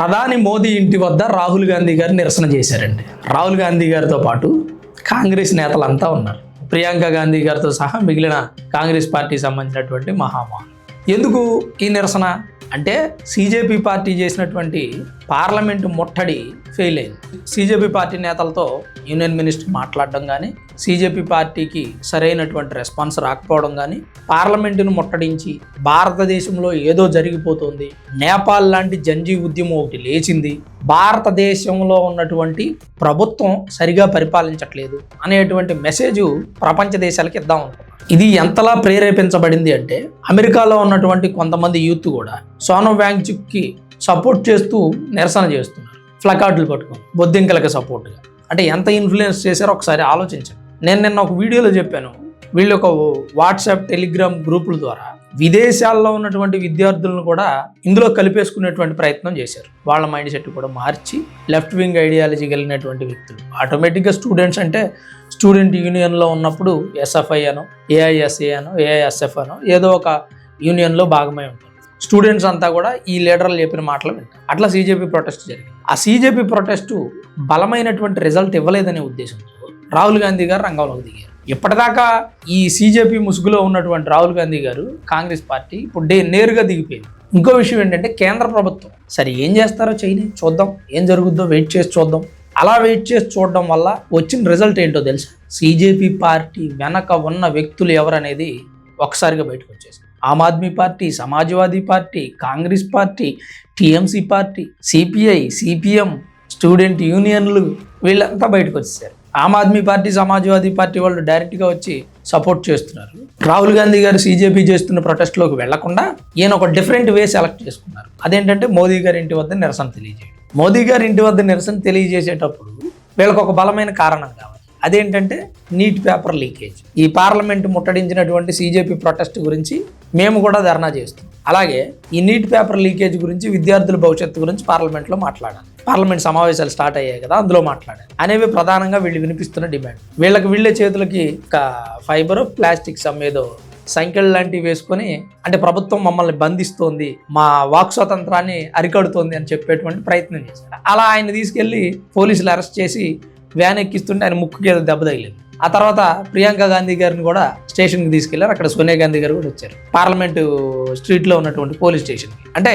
ప్రధాని మోదీ ఇంటి వద్ద రాహుల్ గాంధీ గారు నిరసన చేశారండి. రాహుల్ గాంధీ గారితో పాటు కాంగ్రెస్ నేతలంతా ఉన్నారు. ప్రియాంక గాంధీ గారితో సహా మిగిలిన కాంగ్రెస్ పార్టీకి సంబంధించినటువంటి మహామహులు. ఎందుకు ఈ నిరసన అంటే సీజేపీ పార్టీ చేసినటువంటి పార్లమెంటు ముట్టడి ఫెయిల్ అయింది. సీజేపీ పార్టీ నేతలతో యూనియన్ మినిస్టర్ మాట్లాడడం కానీ, సీజేపీ పార్టీకి సరైనటువంటి రెస్పాన్స్ రాకపోవడం కానీ, పార్లమెంటును ముట్టడించి భారతదేశంలో ఏదో జరిగిపోతుంది, నేపాల్ లాంటి జంజీ ఉద్యమం ఒకటి లేచింది, భారతదేశంలో ఉన్నటువంటి ప్రభుత్వం సరిగా పరిపాలించట్లేదు అనేటువంటి మెసేజ్ ప్రపంచ దేశాలకు ఇద్దాం అనుకున్నాం. ఇది ఎంతలా ప్రేరేపించబడింది అంటే అమెరికాలో ఉన్నటువంటి కొంతమంది యూత్ కూడా సోనం వాంగ్చుక్కి సపోర్ట్ చేస్తూ నిరసన చేస్తున్నారు, ప్లకార్డులు పట్టుకొని బొద్దింకలకి సపోర్ట్గా. అంటే ఎంత ఇన్ఫ్లుయెన్స్ చేశారో ఒకసారి ఆలోచించండి. నేను నిన్న ఒక వీడియోలో చెప్పాను, వీళ్ళు ఒక వాట్సాప్ టెలిగ్రామ్ గ్రూపుల ద్వారా విదేశాల్లో ఉన్నటువంటి విద్యార్థులను కూడా ఇందులో కలిపేసుకునేటువంటి ప్రయత్నం చేశారు. వాళ్ళ మైండ్ సెట్ కూడా మార్చి లెఫ్ట్ వింగ్ ఐడియాలజీ కలిగినటువంటి వ్యక్తులు ఆటోమేటిక్గా స్టూడెంట్స్ అంటే స్టూడెంట్ యూనియన్లో ఉన్నప్పుడు ఎస్ఎఫ్ఐ అనో, ఏఐఎస్ఏ అనో, ఏఐఎస్ఎఫ్ అనో ఏదో ఒక యూనియన్లో భాగమై ఉంటారు. స్టూడెంట్స్ అంతా కూడా ఈ లీడర్లు చెప్పిన మాటలు వింటారు. అట్లా సీజేపీ ప్రొటెస్ట్ జరిగింది. ఆ సీజేపీ ప్రొటెస్టు బలమైనటువంటి రిజల్ట్ ఇవ్వలేదనే ఉద్దేశంతో రాహుల్ గాంధీ గారు రంగంలోకి దిగారు. ఇప్పటిదాకా ఈ సీజేపీ ముసుగులో ఉన్నటువంటి రాహుల్ గాంధీ గారు కాంగ్రెస్ పార్టీ ఇప్పుడు నేరుగా దిగిపోయింది. ఇంకో విషయం ఏంటంటే కేంద్ర ప్రభుత్వం సరే ఏం చేస్తారో చేయని చూద్దాం, ఏం జరుగుద్దో వెయిట్ చేసి చూద్దాం. అలా వెయిట్ చేసి చూడడం వల్ల వచ్చిన రిజల్ట్ ఏంటో తెలుసా? సీజేపీ పార్టీ వెనక ఉన్న వ్యక్తులు ఎవరనేది ఒకసారిగా బయటకు వచ్చేసింది. Aam Aadmi party, Samajwadi party, Congress party, TMC party, CPI, CPM, student యూనియన్లు వీళ్ళంతా బయటకు వచ్చేసారు. ఆమ్ ఆద్మీ పార్టీ, సమాజ్వాదీ పార్టీ వాళ్ళు డైరెక్ట్గా వచ్చి సపోర్ట్ చేస్తున్నారు. రాహుల్ గాంధీ గారు సీజేపీ చేస్తున్న ప్రొటెస్ట్లోకి వెళ్లకుండా ఈయన ఒక డిఫరెంట్ వే సెలెక్ట్ చేసుకున్నారు. అదేంటంటే మోదీ గారి ఇంటి వద్ద నిరసన తెలియజేయడం. మోదీ గారి ఇంటి వద్ద నిరసన తెలియజేసేటప్పుడు వీళ్ళకి ఒక బలమైన కారణం కావాలి. అదేంటంటే నీట్ పేపర్ లీకేజ్. ఈ పార్లమెంట్ ముట్టడించినటువంటి సీజేపీ ప్రొటెస్ట్ గురించి మేము కూడా ధర్నా చేస్తాం. అలాగే ఈ నీట్ పేపర్ లీకేజ్ గురించి, విద్యార్థుల భవిష్యత్తు గురించి పార్లమెంట్లో మాట్లాడాలి. పార్లమెంట్ సమావేశాలు స్టార్ట్ అయ్యాయి కదా, అందులో మాట్లాడాలి అనేవి ప్రధానంగా వీళ్ళు వినిపిస్తున్న డిమాండ్. వీళ్ళ చేతులకి ఒక ఫైబర్ ప్లాస్టిక్స్ అమ్మేదో సంఖ్యలు లాంటివి వేసుకొని అంటే ప్రభుత్వం మమ్మల్ని బంధిస్తోంది, మా వాక్ స్వాతంత్రాన్ని అరికడుతోంది అని చెప్పేటువంటి ప్రయత్నం చేశారు. అలా ఆయన తీసుకెళ్లి పోలీసులు అరెస్ట్ చేసి వ్యాన్ ఎక్కిస్తుంటే ఆయన ముక్కుకి ఏదో దెబ్బ తగిలింది. ఆ తర్వాత ప్రియాంక గాంధీ గారిని కూడా స్టేషన్కి తీసుకెళ్లారు. అక్కడ సోనియా గాంధీ గారు కూడా వచ్చారు పార్లమెంటు స్ట్రీట్లో ఉన్నటువంటి పోలీస్ స్టేషన్కి. అంటే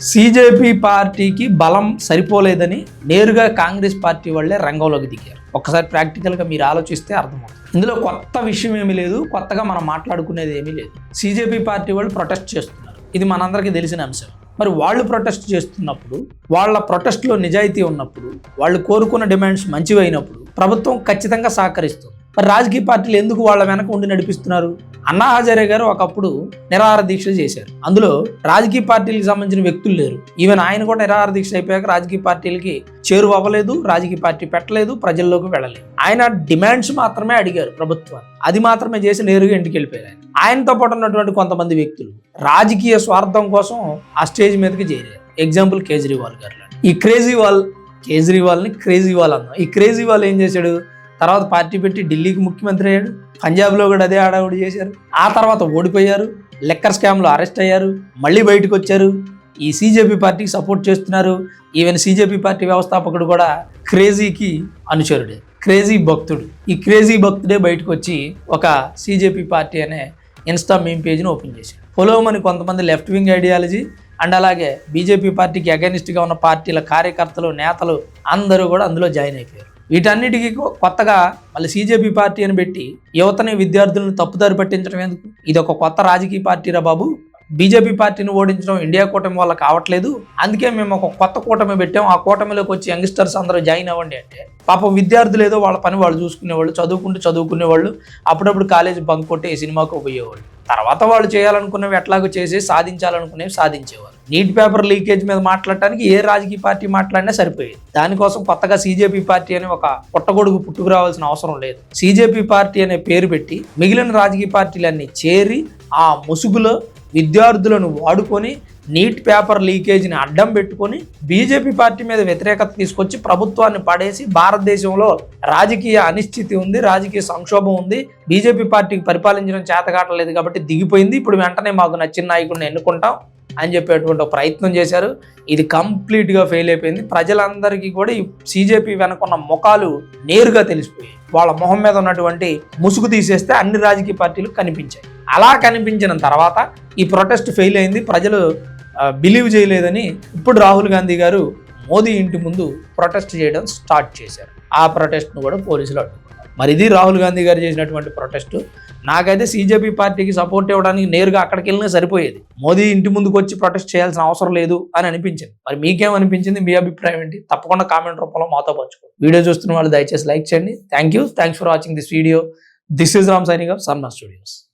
సీజేపీ పార్టీకి బలం సరిపోలేదని నేరుగా కాంగ్రెస్ పార్టీ వాళ్ళే రంగంలోకి దిగారు. ఒక్కసారి ప్రాక్టికల్గా మీరు ఆలోచిస్తే అర్థమవుతుంది. ఇందులో కొత్త విషయం ఏమీ లేదు, కొత్తగా మనం మాట్లాడుకునేది ఏమీ లేదు. సీజేపీ పార్టీ వాళ్ళు ప్రొటెస్ట్ చేస్తున్నారు, ఇది మనందరికీ తెలిసిన అంశం. మరి వాళ్ళు ప్రొటెస్ట్ చేస్తున్నప్పుడు, వాళ్ళ ప్రొటెస్ట్లో నిజాయితీ ఉన్నప్పుడు, వాళ్ళు కోరుకున్న డిమాండ్స్ మంచివి అయినప్పుడు ప్రభుత్వం ఖచ్చితంగా సహకరిస్తుంది. మరి రాజకీయ పార్టీలు ఎందుకు వాళ్ళ వెనక ఉండి నడిపిస్తున్నారు? అన్నా హజారే గారు ఒకప్పుడు నిరాహార దీక్షలు చేశారు. అందులో రాజకీయ పార్టీలకు సంబంధించిన వ్యక్తులు లేరు. ఈవెన్ ఆయన కూడా నిరాహార దీక్ష అయిపోయాక రాజకీయ పార్టీలకి చేరువ అవ్వలేదు, రాజకీయ పార్టీ పెట్టలేదు, ప్రజల్లోకి వెళ్ళలేదు. ఆయన డిమాండ్స్ మాత్రమే అడిగారు ప్రభుత్వాన్ని, అది మాత్రమే చేసి నేరుగా ఇంటికి వెళ్ళిపోయారు. ఆయనతో పాటు ఉన్నటువంటి కొంతమంది వ్యక్తులు రాజకీయ స్వార్థం కోసం ఆ స్టేజ్ మీదకి చేరారు. ఎగ్జాంపుల్ కేజ్రీవాల్ గారు. ఈ కేజ్రీవాల్ని క్రేజీవాల్ అన్నాం. ఈ కేజ్రీవాల్ ఏం చేశాడు? తర్వాత పార్టీ పెట్టి ఢిల్లీకి ముఖ్యమంత్రి అయ్యాడు. పంజాబ్లో కూడా అదే హడావుడి చేశారు. ఆ తర్వాత ఓడిపోయారు, లెక్కర్ స్కామ్లో అరెస్ట్ అయ్యారు, మళ్ళీ బయటకు వచ్చారు. ఈ సీజేపీ పార్టీకి సపోర్ట్ చేస్తున్నారు. ఈవెన్ సీజేపీ పార్టీ వ్యవస్థాపకుడు కూడా క్రేజీకి అనుచరుడే, క్రేజీ భక్తుడు. ఈ క్రేజీ భక్తుడే బయటకు వచ్చి ఒక సీజేపీ పార్టీ అనే ఇన్స్టా మీమ్ పేజ్ని ఓపెన్ చేశాడు. ఫాలోమని కొంతమంది లెఫ్ట్ వింగ్ ఐడియాలజీ అండ్ అలాగే బీజేపీ పార్టీకి అగైనిస్ట్గా ఉన్న పార్టీల కార్యకర్తలు, నేతలు అందరూ కూడా అందులో జాయిన్ అయిపోయారు. వీటన్నిటికీ కొత్తగా మళ్ళీ సీజేపీ పార్టీ అని పెట్టి యువతని, విద్యార్థులను తప్పుదారి పట్టించడం ఎందుకు? ఇది ఒక కొత్త రాజకీయ పార్టీరా బాబు. బీజేపీ పార్టీని ఓడించడం ఇండియా కూటమి వల్ల కావట్లేదు, అందుకే మేము ఒక కొత్త కూటమి పెట్టాం, ఆ కూటమిలోకి వచ్చి యంగ్స్టర్స్ అందరూ జాయిన్ అవ్వండి అంటే పాపం విద్యార్థులు ఏదో వాళ్ళ పని వాళ్ళు చూసుకునేవాళ్ళు, చదువుకునేవాళ్ళు, అప్పుడప్పుడు కాలేజీ బంక్ కొట్టి సినిమాకు పోయేవాళ్ళు. తర్వాత వాళ్ళు చేయాలనుకునేవి ఎట్లాగో చేసి సాధించాలనుకునేవి సాధించేవారు. నీట్ పేపర్ లీకేజ్ మీద మాట్లాడటానికి ఏ రాజకీయ పార్టీ మాట్లాడినా సరిపోయేది. దానికోసం కొత్తగా సీజేపీ పార్టీ అని ఒక పుట్టగొడుగు పుట్టుకు రావాల్సిన అవసరం లేదు. సీజేపీ పార్టీ అనే పేరు పెట్టి మిగిలిన రాజకీయ పార్టీలన్నీ చేరి ఆ ముసుగులో విద్యార్థులను వాడుకొని నీట్ పేపర్ లీకేజీని అడ్డం పెట్టుకొని బీజేపీ పార్టీ మీద వ్యతిరేకత తీసుకొచ్చి ప్రభుత్వాన్ని పడేసి భారతదేశంలో రాజకీయ అనిశ్చితి ఉంది, రాజకీయ సంక్షోభం ఉంది, బీజేపీ పార్టీకి పరిపాలించడం చేతకాటలేదు కాబట్టి దిగిపోయింది, ఇప్పుడు వెంటనే మాకు నచ్చిన నాయకుడిని ఎన్నుకుంటాం, అని చెప్పేటువంటి ఒక ప్రయత్నం చేశారు. ఇది కంప్లీట్గా ఫెయిల్ అయిపోయింది. ప్రజలందరికీ కూడా ఈ సీజేపీ వెనకున్న ముఖాలు నేరుగా తెలిసిపోయాయి. వాళ్ళ మొహం మీద ఉన్నటువంటి ముసుగు తీసేస్తే అన్ని రాజకీయ పార్టీలు కనిపించాయి. అలా కనిపించిన తర్వాత ఈ ప్రొటెస్ట్ ఫెయిల్ అయింది. ప్రజలు బిలీవ్ చేయలేదని ఇప్పుడు రాహుల్ గాంధీ గారు మోదీ ఇంటి ముందు ప్రొటెస్ట్ చేయడం స్టార్ట్ చేశారు. ఆ ప్రొటెస్ట్ను కూడా పోలీసులు అడ్డుకున్నారు. మరి ఇది రాహుల్ గాంధీ గారు చేసినటువంటి ప్రొటెస్ట్. నాకైతే సీజేపీ పార్టీకి సపోర్ట్ ఇవ్వడానికి నేరుగా అక్కడికి వెళ్ళినా సరిపోయేది. మోదీ ఇంటి ముందుకు వచ్చి ప్రొటెస్ట్ చేయాల్సిన అవసరం లేదు అని అనిపించింది. మరి మీకేమనిపించింది? మీ అభిప్రాయం ఏంటి? తప్పకుండా కామెంట్ రూపంలో మాతో పంచుకోండి. వీడియో చూస్తున్న వాళ్ళు దయచేసి లైక్ చేయండి. Thanks for watching this video. This is Ram signing off Sanma studios.